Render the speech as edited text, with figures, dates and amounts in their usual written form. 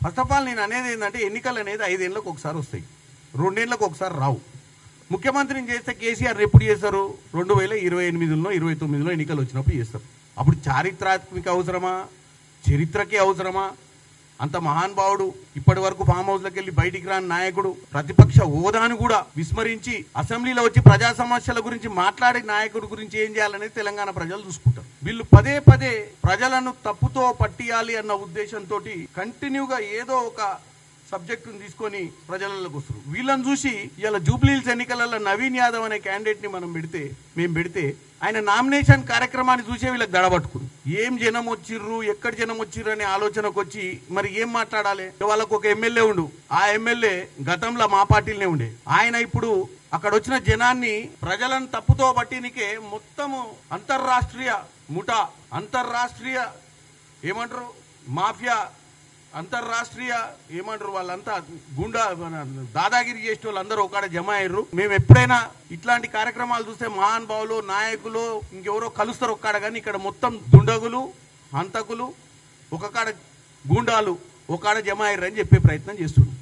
First of all నేను అనేది ఏంటంటే ఎన్నికలు అనేది 5 ఏళ్ళకు ఒకసారి వస్తాయి, 2 ఏళ్ళకు ఒకసారి రావు. ముఖ్యమంత్రిని చేస్తే కేసీఆర్ ఎప్పుడు చేస్తారు? 2028లో 29లో ఎన్నికలు వచ్చినప్పుడు చేస్తారు. అప్పుడు చారిత్రాత్మక అవసరమా, చరిత్రకే అవసరమా? అంత మహానుభావుడు, ఇప్పటి వరకు ఫామ్ హౌస్లోకి వెళ్ళి బయటికి రాని నాయకుడు, ప్రతిపక్ష హోదాను కూడా విస్మరించి అసెంబ్లీలో వచ్చి ప్రజా సమస్యల గురించి మాట్లాడే నాయకుడు గురించి ఏం చేయాలనేది తెలంగాణ ప్రజలు చూసుకుంటారు. వీళ్ళు పదే పదే ప్రజలను తప్పుతో పట్టియాలి అన్న ఉద్దేశంతో కంటిన్యూగా ఏదో ఒక సబ్జెక్టును తీసుకొని ప్రజలలోకి వస్తారు. వీళ్ళని చూసి ఇలా జూబ్లీహిల్స్ ఎన్నికలలో నవీన్ యాదవ్ అనే క్యాండిడేట్ని మేము పెడితే ఆయన నామినేషన్ కార్యక్రమాన్ని చూసే వీళ్ళకి దడబట్టుకుని ఏం జనం వచ్చిర్రు, ఎక్కడ జనం వచ్చిర్రు అనే ఆలోచనకు వచ్చి మరి ఏం మాట్లాడాలి. వాళ్ళకు ఒక ఎమ్మెల్యే ఉండు, ఆ ఎమ్మెల్యే గతంలో మా పార్టీలనే ఉండే. ఆయన ఇప్పుడు అక్కడ వచ్చిన జనాన్ని ప్రజలను తప్పుతో పట్టినికే మొత్తము అంతర్రాష్ట్రీయ ముఠా, అంతర్రాష్ట్రీయ ఏమంటారు మాఫియా, అంతర్రాష్ట్రీయ ఏమంటారు వాళ్ళంతా గుండా దాదాగిరి చేసే వాళ్ళందరూ ఒకడ జమ అయ్యారు. మేము ఎప్పుడైనా ఇట్లాంటి కార్యక్రమాలు చూస్తే మహానుభావులు, నాయకులు ఇంకెవరో కలుస్తారు ఒక్కడ, కానీ ఇక్కడ మొత్తం దుండగులు, హంతకులు, ఒక కాడ గుండాలు ఒకడ జమ అయ్యారు అని చెప్పే ప్రయత్నం చేస్తున్నారు.